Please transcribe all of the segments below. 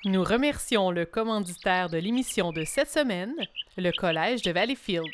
Nous remercions le commanditaire de l'émission de cette semaine, le Collège de Valleyfield.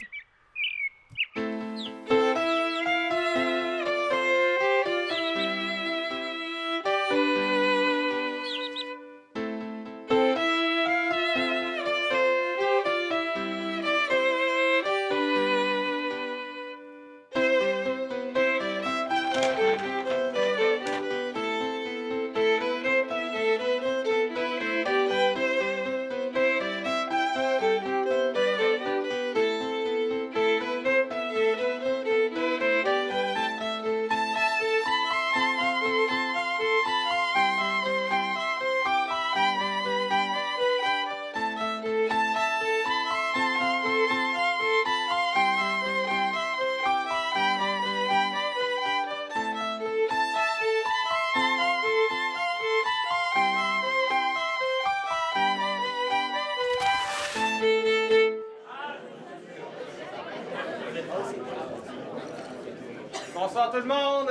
Bonsoir tout le monde,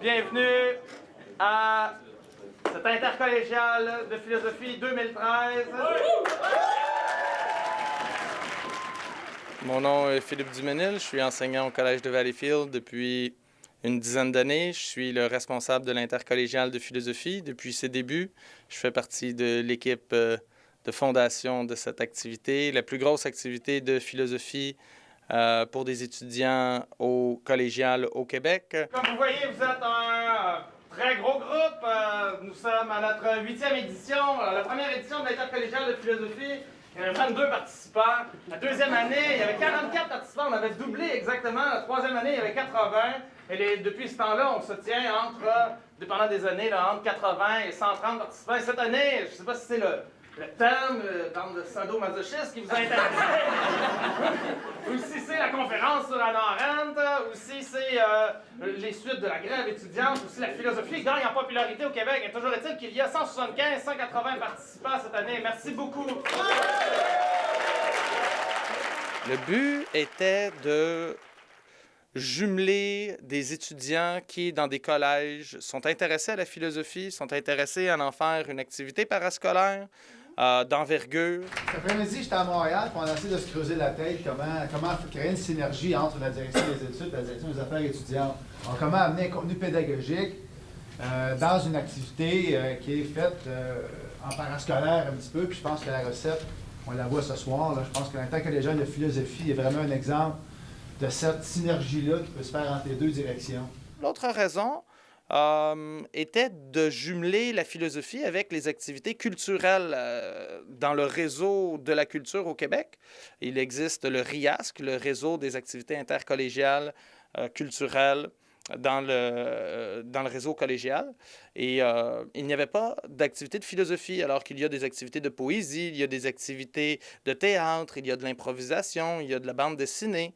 bienvenue à cette intercollégiale de philosophie 2013. Mon nom est Philippe Duménil, je suis enseignant au Collège de Valleyfield depuis une dizaine d'années. Je suis le responsable de l'intercollégiale de philosophie depuis ses débuts. Je fais partie de l'équipe de fondation de cette activité, la plus grosse activité de philosophie pour des étudiants au collégial au Québec. Comme vous voyez, vous êtes un très gros groupe. Nous sommes à notre 8e édition, la première édition de l'intercollégiale de philosophie. Il y avait 22 participants. La deuxième année, il y avait 44 participants. On avait doublé exactement. La troisième année, il y avait 80. Et depuis ce temps-là, on se tient entre, dépendant des années, là, entre 80 et 130 participants. Et cette année, je ne sais pas si c'est le thème, bande de sadomasochistes qui vous intéresse, ou si c'est la conférence sur Hannah Arendt, ou si c'est les suites de la grève étudiante, ou si la philosophie gagne en popularité au Québec. Et toujours est-il qu'il y a 175, 180 participants cette année. Merci beaucoup. Le but était de jumeler des étudiants qui, dans des collèges, sont intéressés à la philosophie, sont intéressés à en faire une activité parascolaire d'envergure. Cet après-midi, j'étais à Montréal, puis on a essayé de se creuser la tête comment créer une synergie entre la direction des études et la direction des affaires étudiantes. Donc, comment amener un contenu pédagogique dans une activité qui est faite en parascolaire un petit peu, puis je pense que la recette, on la voit ce soir, là. Je pense que l'intercollégial de philosophie est vraiment un exemple de cette synergie-là qui peut se faire entre les deux directions. L'autre raison était de jumeler la philosophie avec les activités culturelles dans le réseau de la culture au Québec. Il existe le RIASC, le réseau des activités intercollégiales culturelles dans le réseau collégial. Et il n'y avait pas d'activité de philosophie, alors qu'il y a des activités de poésie, il y a des activités de théâtre, il y a de l'improvisation, il y a de la bande dessinée.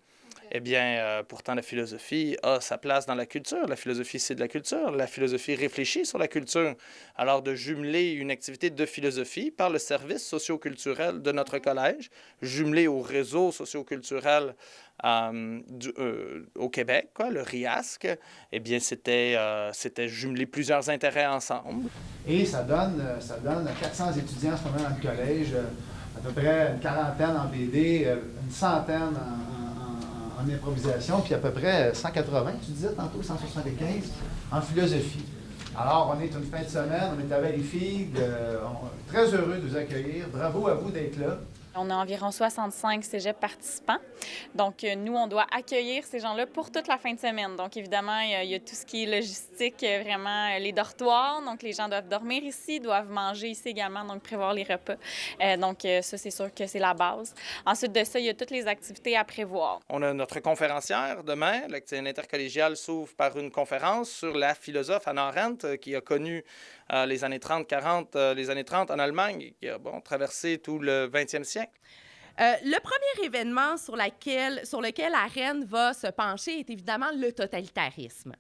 Eh bien, pourtant, la philosophie a sa place dans la culture. La philosophie, c'est de la culture. La philosophie réfléchit sur la culture. Alors, de jumeler une activité de philosophie par le service socio-culturel de notre collège, jumelé au réseau socio-culturel au Québec, quoi, le RIASC, eh bien, c'était jumeler plusieurs intérêts ensemble. Et ça donne 400 étudiants en ce moment dans le collège, à peu près une quarantaine en BD, une centaine en improvisation, puis à peu près 180, tu disais tantôt, 175 en philosophie. Alors, on est une fin de semaine, on est à Valleyfield, très heureux de vous accueillir. Bravo à vous d'être là. On a environ 65 cégeps participants. Donc, nous, on doit accueillir ces gens-là pour toute la fin de semaine. Donc, évidemment, il y a tout ce qui est logistique, vraiment les dortoirs. Donc, les gens doivent dormir ici, doivent manger ici également, donc prévoir les repas. Donc, ça, c'est sûr que c'est la base. Ensuite de ça, il y a toutes les activités à prévoir. On a notre conférencière demain. L'intercollégiale s'ouvre par une conférence sur la philosophe Hannah Arendt, qui a connu les années 30-40, les années 30 en Allemagne, et qui a traversé tout le 20e siècle. Le premier événement sur lequel Arendt va se pencher est évidemment le totalitarisme.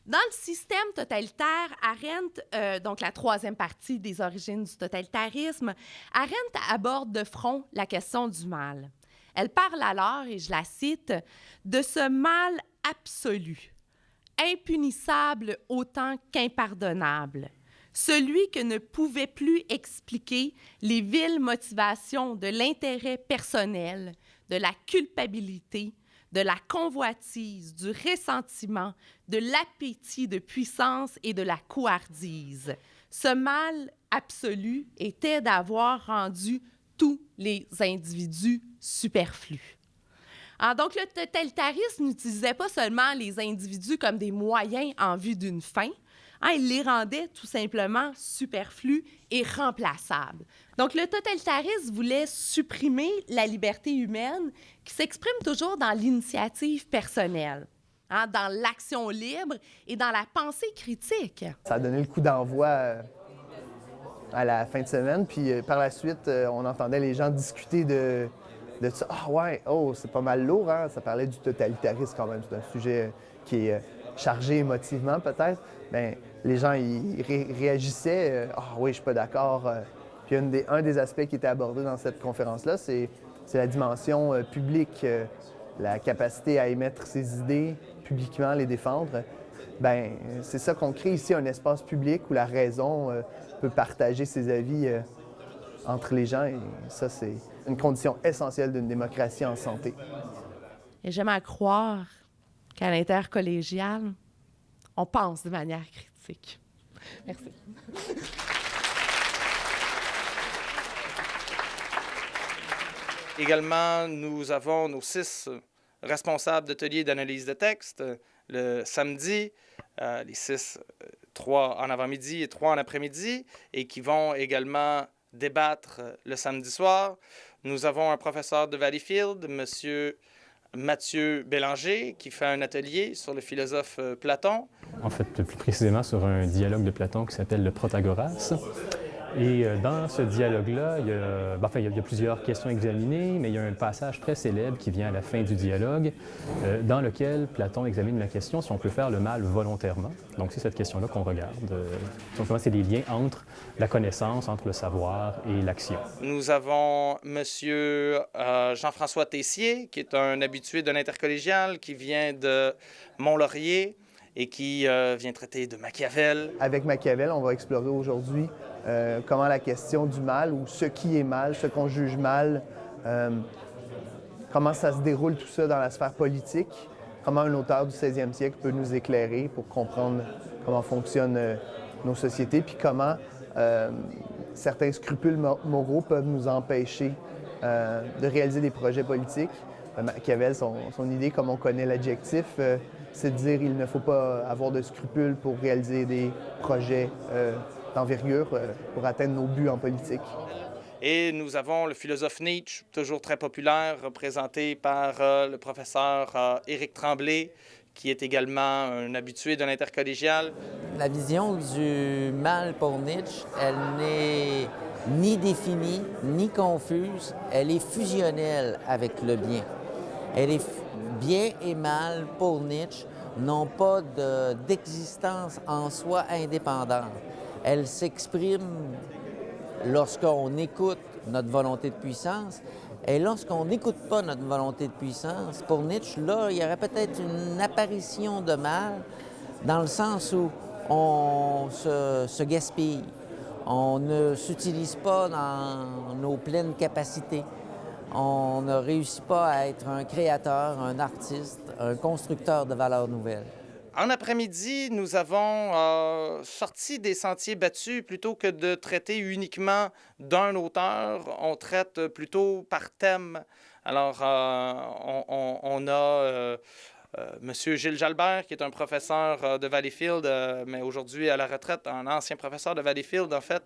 Dans le système totalitaire, Arendt, donc la troisième partie des origines du totalitarisme, Arendt aborde de front la question du mal. Elle parle alors, et je la cite, de ce mal absolu, impunissable autant qu'impardonnable, celui que ne pouvait plus expliquer les viles motivations de l'intérêt personnel, de la culpabilité, de la convoitise, du ressentiment, de l'appétit de puissance et de la couardise. Ce mal absolu était d'avoir rendu tous les individus superflus. Donc, le totalitarisme n'utilisait pas seulement les individus comme des moyens en vue d'une fin, il les rendait tout simplement superflus et remplaçables. Donc, le totalitarisme voulait supprimer la liberté humaine qui s'exprime toujours dans l'initiative personnelle, dans l'action libre et dans la pensée critique. Ça a donné le coup d'envoi à la fin de semaine, puis par la suite, on entendait les gens discuter de ça. Ah ouais, oh, c'est pas mal lourd, hein? Ça parlait du totalitarisme quand même. C'est un sujet qui est chargé émotivement peut-être. Bien, les gens ils réagissaient. Ah oui, je suis pas d'accord. Puis un des aspects qui était abordé dans cette conférence-là, c'est la dimension publique, la capacité à émettre ses idées publiquement, les défendre. Bien, c'est ça qu'on crée ici, un espace public où la raison peut partager ses avis entre les gens. Et ça, c'est une condition essentielle d'une démocratie en santé. Et j'aime à croire qu'à l'intercollégial, on pense de manière critique. Merci. Également, nous avons nos 6 responsables d'ateliers d'analyse de texte le samedi, les 6, 3 en avant-midi et 3 en après-midi, et qui vont également débattre le samedi soir. Nous avons un professeur de Valleyfield, M. Mathieu Bélanger, qui fait un atelier sur le philosophe Platon. En fait, plus précisément sur un dialogue de Platon qui s'appelle le Protagoras. Et dans ce dialogue-là, il y a plusieurs questions examinées, mais il y a un passage très célèbre qui vient à la fin du dialogue, dans lequel Platon examine la question si on peut faire le mal volontairement. Donc, c'est cette question-là qu'on regarde. Simplement, c'est les liens entre la connaissance, entre le savoir et l'action. Nous avons M. Jean-François Tessier, qui est un habitué de l'intercollégial, qui vient de Mont-Laurier et qui vient traiter de Machiavel. Avec Machiavel, on va explorer aujourd'hui comment la question du mal, ou ce qui est mal, ce qu'on juge mal, comment ça se déroule tout ça dans la sphère politique, comment un auteur du 16e siècle peut nous éclairer pour comprendre comment fonctionnent nos sociétés, puis comment certains scrupules moraux peuvent nous empêcher de réaliser des projets politiques. Machiavel, son idée, comme on connaît l'adjectif, c'est de dire qu'il ne faut pas avoir de scrupules pour réaliser des projets d'envergure pour atteindre nos buts en politique. Et nous avons le philosophe Nietzsche, toujours très populaire, représenté par le professeur Éric Tremblay, qui est également un habitué de l'intercollégial. La vision du mal pour Nietzsche, elle n'est ni définie, ni confuse, elle est fusionnelle avec le bien. Elle est bien et mal pour Nietzsche n'ont pas d'existence en soi indépendante. Elle s'exprime lorsqu'on écoute notre volonté de puissance. Et lorsqu'on n'écoute pas notre volonté de puissance, pour Nietzsche, là, il y aurait peut-être une apparition de mal dans le sens où on se gaspille. On ne s'utilise pas dans nos pleines capacités. On ne réussit pas à être un créateur, un artiste, un constructeur de valeurs nouvelles. En après-midi, nous avons sorti des sentiers battus. Plutôt que de traiter uniquement d'un auteur, on traite plutôt par thème. Alors, on a M. Gilles Jalbert, qui est un professeur de Valleyfield, mais aujourd'hui à la retraite, un ancien professeur de Valleyfield, en fait,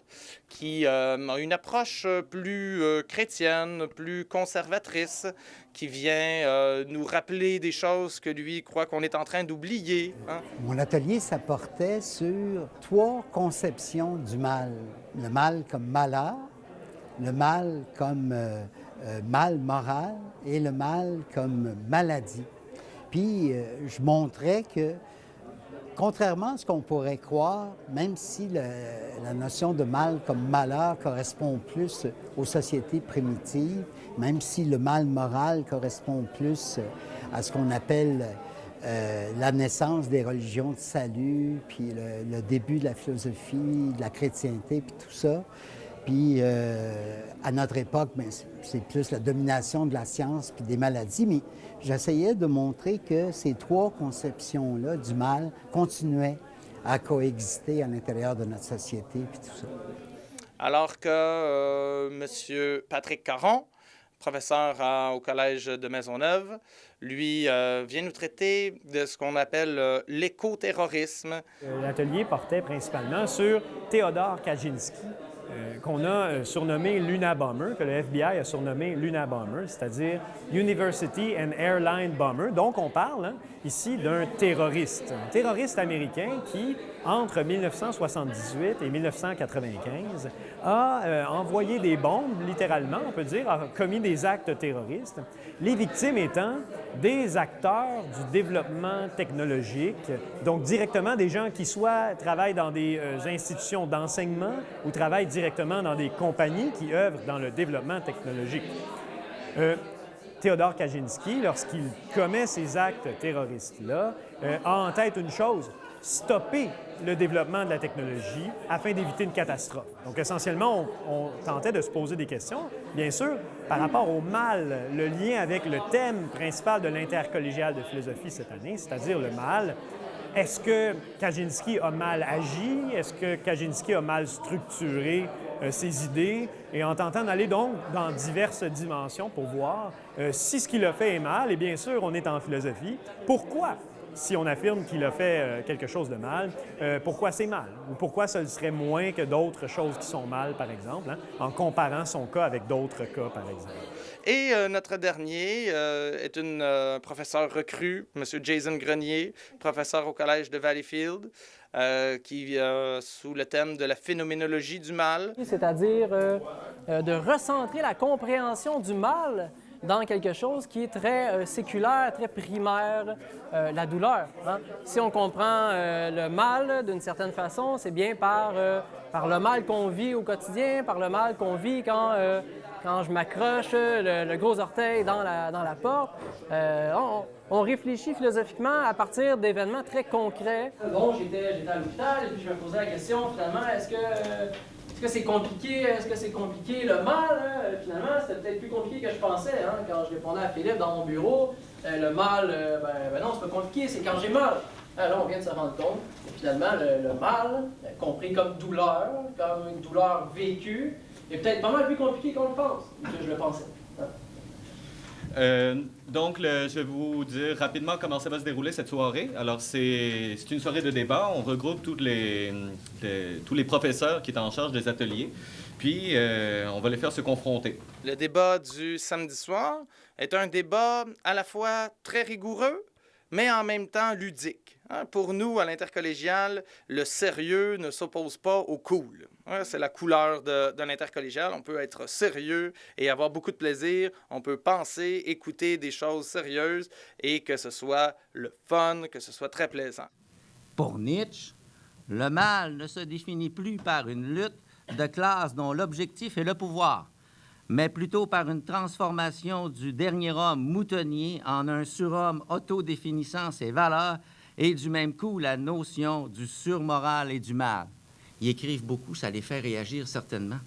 qui a une approche plus chrétienne, plus conservatrice, qui vient nous rappeler des choses que lui croit qu'on est en train d'oublier. Hein? Mon atelier, ça portait sur 3 conceptions du mal. Le mal comme malheur, le mal comme mal moral et le mal comme maladie. Puis, je montrais que, contrairement à ce qu'on pourrait croire, même si la notion de mal comme malheur correspond plus aux sociétés primitives, même si le mal moral correspond plus à ce qu'on appelle la naissance des religions de salut, puis le début de la philosophie, de la chrétienté, puis tout ça. Puis à notre époque, bien, c'est plus la domination de la science puis des maladies, mais j'essayais de montrer que ces trois conceptions-là du mal continuaient à coexister à l'intérieur de notre société puis tout ça. Alors que M. Patrick Caron, professeur au Collège de Maisonneuve, lui vient nous traiter de ce qu'on appelle l'écoterrorisme. L'atelier portait principalement sur Theodore Kaczynski, qu'on a surnommé l'Unabomber, que le FBI a surnommé l'Unabomber, c'est-à-dire University and Airline Bomber. Donc, on parle ici d'un terroriste américain qui, entre 1978 et 1995, a envoyé des bombes, littéralement, on peut dire, a commis des actes terroristes, les victimes étant des acteurs du développement technologique, donc directement des gens qui soit travaillent dans des institutions d'enseignement ou travaillent directement dans des compagnies qui œuvrent dans le développement technologique. Theodore Kaczynski, lorsqu'il commet ces actes terroristes-là, a en tête une chose, stopper le développement de la technologie afin d'éviter une catastrophe. Donc, essentiellement, on tentait de se poser des questions, bien sûr, par rapport au mal, le lien avec le thème principal de l'intercollégiale de philosophie cette année, c'est-à-dire le mal. Est-ce que Kaczynski a mal agi? Est-ce que Kaczynski a mal structuré ses idées? Et en tentant d'aller donc dans diverses dimensions pour voir si ce qu'il a fait est mal, et bien sûr, on est en philosophie, pourquoi? Si on affirme qu'il a fait quelque chose de mal, pourquoi c'est mal? Ou pourquoi ce serait moins que d'autres choses qui sont mal, par exemple, en comparant son cas avec d'autres cas, par exemple. Et notre dernier est une professeure recrue, M. Jason Grenier, professeur au Collège de Valleyfield, qui sous le thème de la phénoménologie du mal. C'est-à-dire de recentrer la compréhension du mal dans quelque chose qui est très séculaire, très primaire, la douleur. Hein? Si on comprend le mal d'une certaine façon, c'est bien par le mal qu'on vit au quotidien, par le mal qu'on vit quand je m'accroche le gros orteil dans la porte. On réfléchit philosophiquement à partir d'événements très concrets. Bon, j'étais à l'hôpital et puis je me posais la question, finalement, est-ce que c'est compliqué? Est-ce que c'est compliqué le mal? Finalement, c'était peut-être plus compliqué que je pensais. Hein? Quand je répondais à Philippe dans mon bureau, le mal, ben non, c'est pas compliqué, c'est quand j'ai mal. Là, on vient de se rendre compte que finalement, le mal, compris comme douleur, comme une douleur vécue, est peut-être pas mal plus compliqué qu'on le pense, que je le pensais. Donc, je vais vous dire rapidement comment ça va se dérouler cette soirée. Alors, c'est une soirée de débat. On regroupe tous les professeurs qui étaient en charge des ateliers. Puis, on va les faire se confronter. Le débat du samedi soir est un débat à la fois très rigoureux, mais en même temps ludique. Hein? Pour nous, à l'intercollégial, le sérieux ne s'oppose pas au cool. Hein? C'est la couleur de l'intercollégial. On peut être sérieux et avoir beaucoup de plaisir. On peut penser, écouter des choses sérieuses et que ce soit le fun, que ce soit très plaisant. Pour Nietzsche, le mal ne se définit plus par une lutte de classe dont l'objectif est le pouvoir, mais plutôt par une transformation du dernier homme moutonnier en un surhomme autodéfinissant ses valeurs et du même coup la notion du surmoral et du mal. Ils écrivent beaucoup, ça les fait réagir certainement.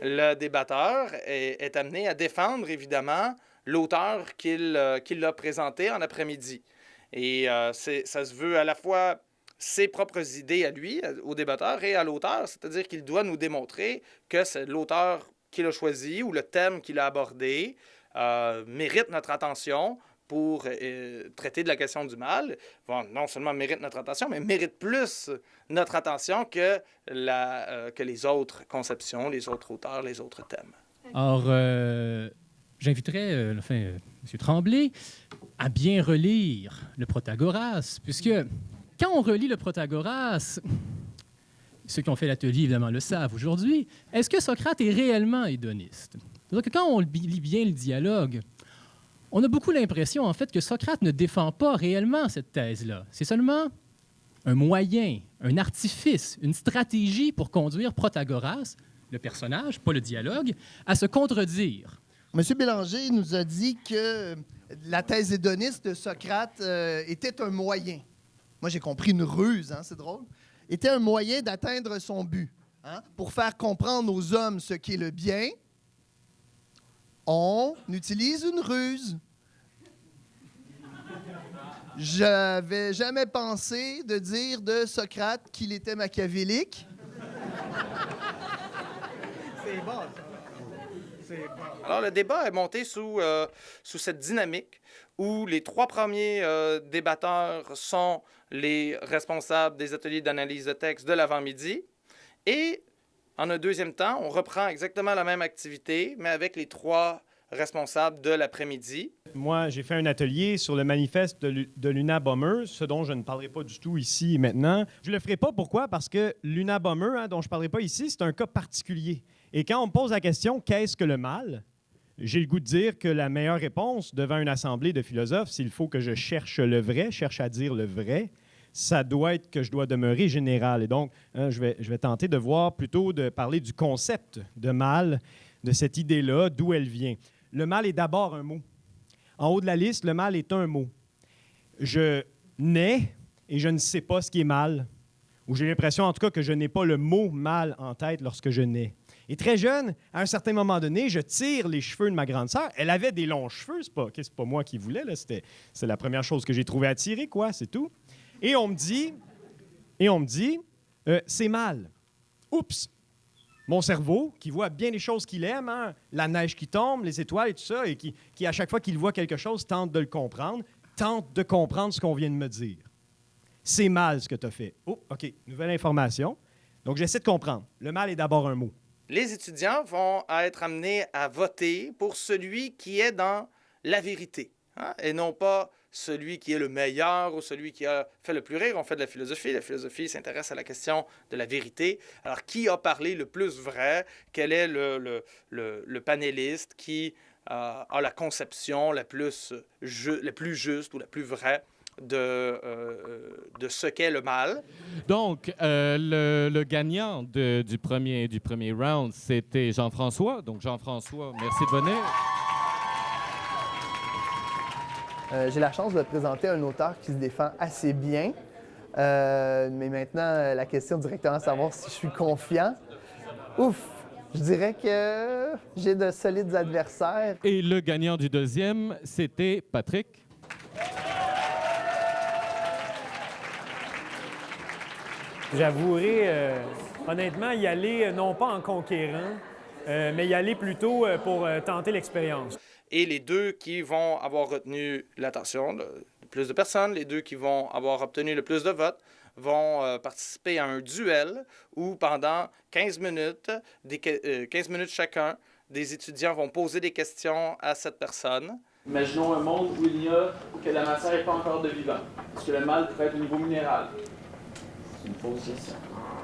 Le débatteur est amené à défendre, évidemment, l'auteur qu'il a présenté en après-midi. Et ça se veut à la fois ses propres idées à lui, au débatteur, et à l'auteur, c'est-à-dire qu'il doit nous démontrer que c'est l'auteur qu'il a choisi ou le thème qu'il a abordé mérite notre attention pour traiter de la question du mal. Bon, non seulement mérite notre attention, mais mérite plus notre attention que les autres conceptions, les autres auteurs, les autres thèmes. Alors, j'inviterais M. Tremblay à bien relire le Protagoras, puisque quand on relit le Protagoras, ceux qui ont fait l'atelier, évidemment, le savent aujourd'hui, est-ce que Socrate est réellement hédoniste? C'est-à-dire que quand on lit bien le dialogue, on a beaucoup l'impression, en fait, que Socrate ne défend pas réellement cette thèse-là. C'est seulement un moyen, un artifice, une stratégie pour conduire Protagoras, le personnage, pas le dialogue, à se contredire. M. Bélanger nous a dit que la thèse hédoniste de Socrate était un moyen. Moi, j'ai compris une ruse, hein, c'est drôle. Était un moyen d'atteindre son but. Hein? Pour faire comprendre aux hommes ce qu'est le bien, on utilise une ruse. J'avais jamais pensé de dire de Socrate qu'il était machiavélique. C'est bon, ça. C'est bon. Alors, le débat est monté sous cette dynamique où les 3 premiers débatteurs sont les responsables des ateliers d'analyse de texte de l'avant-midi. Et en un deuxième temps, on reprend exactement la même activité, mais avec les 3 responsables de l'après-midi. Moi, j'ai fait un atelier sur le manifeste de l'Unabomber, ce dont je ne parlerai pas du tout ici et maintenant. Je ne le ferai pas, pourquoi? Parce que l'Unabomber, hein, dont je ne parlerai pas ici, c'est un cas particulier. Et quand on me pose la question « qu'est-ce que le mal ?» j'ai le goût de dire que la meilleure réponse devant une assemblée de philosophes, s'il faut que je cherche le vrai, cherche à dire le vrai, ça doit être que je dois demeurer général. Et donc, hein, je vais tenter de voir plutôt de parler du concept de mal, de cette idée-là, d'où elle vient. Le mal est d'abord un mot. En haut de la liste, le mal est un mot. Je nais et je ne sais pas ce qui est mal. Ou j'ai l'impression, en tout cas, que je n'ai pas le mot mal en tête lorsque je nais. Et très jeune, à un certain moment donné, je tire les cheveux de ma grande sœur. Elle avait des longs cheveux, c'est pas moi qui voulais, là. C'est la première chose que j'ai trouvée à tirer, quoi, c'est tout. Et on me dit, c'est mal. Oups! Mon cerveau, qui voit bien les choses qu'il aime, hein, la neige qui tombe, les étoiles et tout ça, et qui à chaque fois qu'il voit quelque chose, tente de le comprendre, tente de comprendre ce qu'on vient de me dire. C'est mal ce que tu as fait. Oh, OK, nouvelle information. Donc, j'essaie de comprendre. Le mal est d'abord un mot. Les étudiants vont être amenés à voter pour celui qui est dans la vérité, hein, et non pas celui qui est le meilleur ou celui qui a fait le plus rire. On fait de la philosophie. La philosophie s'intéresse à la question de la vérité. Alors, qui a parlé le plus vrai? Quel est le panéliste qui a la conception la plus juste ou la plus vraie de ce qu'est le mal? Donc, le gagnant du premier round, c'était Jean-François. Donc, Jean-François, merci de venir. J'ai la chance de présenter un auteur qui se défend assez bien. Mais maintenant, la question directement à savoir si je suis confiant. Ouf! Je dirais que j'ai de solides adversaires. Et le gagnant du deuxième, c'était Patrick. J'avouerai, honnêtement, y aller non pas en conquérant, mais y aller plutôt pour tenter l'expérience. Et les 2 qui vont avoir retenu l'attention de plus de personnes, les 2 qui vont avoir obtenu le plus de votes, vont participer à un duel où pendant 15 minutes, 15 minutes chacun, des étudiants vont poser des questions à cette personne. Imaginons un monde où il n'y a que la matière n'est pas encore de vivant. Est-ce que le mal pourrait être au niveau minéral? C'est une fausse question.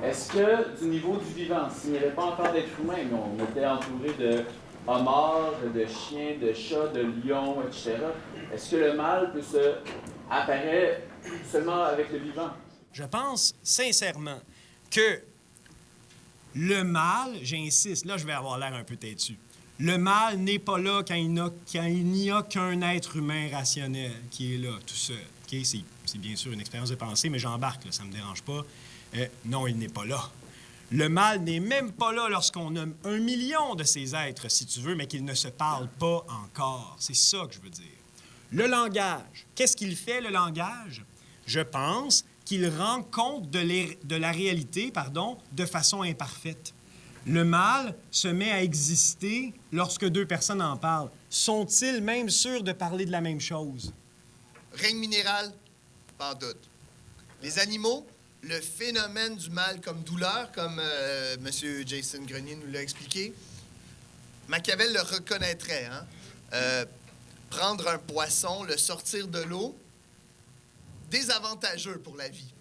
Est-ce que du niveau du vivant, s'il n'y avait pas encore d'être humain, mais on était entouré de homards, de chiens, de chats, de lions, etc., est-ce que le mal apparaît seulement avec le vivant? Je pense sincèrement que le mal, j'insiste, là je vais avoir l'air un peu têtu, le mal n'est pas là quand il n'y a qu'un être humain rationnel qui est là, tout seul. Okay? C'est bien sûr une expérience de pensée, mais j'embarque, là, ça ne me dérange pas. Non, il n'est pas là. Le mal n'est même pas là lorsqu'on a 1 million de ces êtres, si tu veux, mais qu'ils ne se parlent pas encore. C'est ça que je veux dire. Le langage, qu'est-ce qu'il fait, le langage? Je pense qu'il rend compte de la réalité, de façon imparfaite. Le mal se met à exister lorsque 2 personnes en parlent. Sont-ils même sûrs de parler de la même chose? Règne minéral, pas en doute. Les animaux, le phénomène du mal comme douleur, comme M. Jason Grenier nous l'a expliqué, Machiavel le reconnaîtrait. Hein? Prendre un poisson, le sortir de l'eau, désavantageux pour la vie.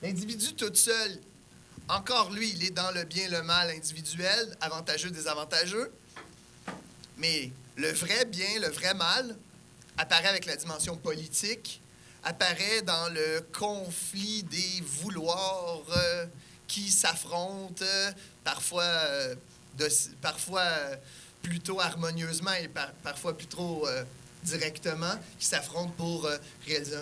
L'individu tout seul, encore lui, il est dans le bien, le mal individuel, avantageux, désavantageux. Mais le vrai bien, le vrai mal, apparaît avec la dimension politique, apparaît dans le conflit des vouloirs qui s'affrontent, parfois plutôt harmonieusement et parfois plus trop directement, qui s'affrontent pour réaliser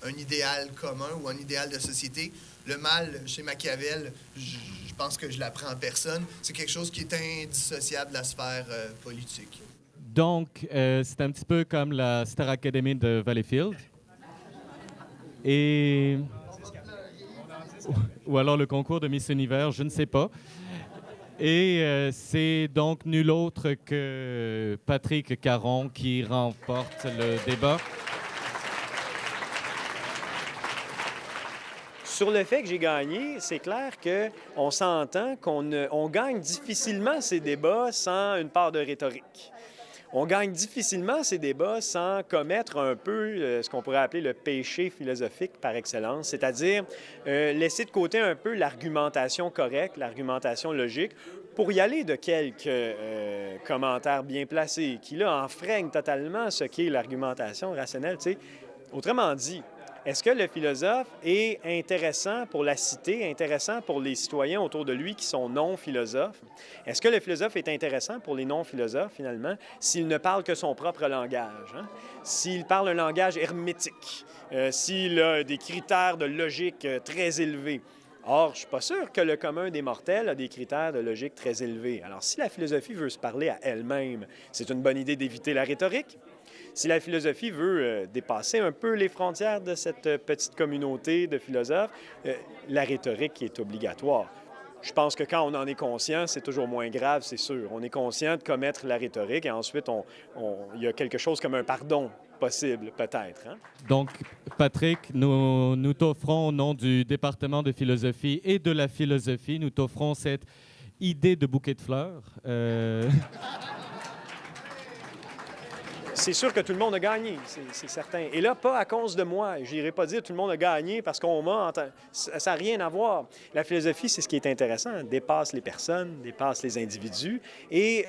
un idéal commun ou un idéal de société. Le mal, chez Machiavel, je pense que je l'apprends en personne, c'est quelque chose qui est indissociable de la sphère politique. Donc, c'est un petit peu comme la Star Academy de Valleyfield. Et... Ou alors le concours de Miss Univers, je ne sais pas. Et c'est donc nul autre que Patrick Caron qui remporte le débat. Sur le fait que j'ai gagné, c'est clair qu'on s'entend qu'on gagne difficilement ces débats sans une part de rhétorique. On gagne difficilement ces débats sans commettre un peu ce qu'on pourrait appeler le péché philosophique par excellence, c'est-à-dire laisser de côté un peu l'argumentation correcte, l'argumentation logique, pour y aller de quelques commentaires bien placés qui, là, enfreignent totalement ce qu'est l'argumentation rationnelle. Tu sais. Autrement dit, est-ce que le philosophe est intéressant pour la cité, intéressant pour les citoyens autour de lui qui sont non-philosophes? Est-ce que le philosophe est intéressant pour les non-philosophes, finalement, s'il ne parle que son propre langage? Hein? S'il parle un langage hermétique, s'il a des critères de logique très élevés? Or, je ne suis pas sûr que le commun des mortels a des critères de logique très élevés. Alors, si la philosophie veut se parler à elle-même, c'est une bonne idée d'éviter la rhétorique. Si la philosophie veut dépasser un peu les frontières de cette petite communauté de philosophes, la rhétorique est obligatoire. Je pense que quand on en est conscient, c'est toujours moins grave, c'est sûr. On est conscient de commettre la rhétorique et ensuite, il y a quelque chose comme un pardon possible, peut-être. Hein? Donc, Patrick, nous t'offrons, au nom du département de philosophie et de la philosophie, nous t'offrons cette idée de bouquet de fleurs. C'est sûr que tout le monde a gagné, c'est certain. Et là, pas à cause de moi. Je n'irai pas dire tout le monde a gagné parce qu'on m'a... Ça n'a rien à voir. La philosophie, c'est ce qui est intéressant. Elle dépasse les personnes, dépasse les individus. Et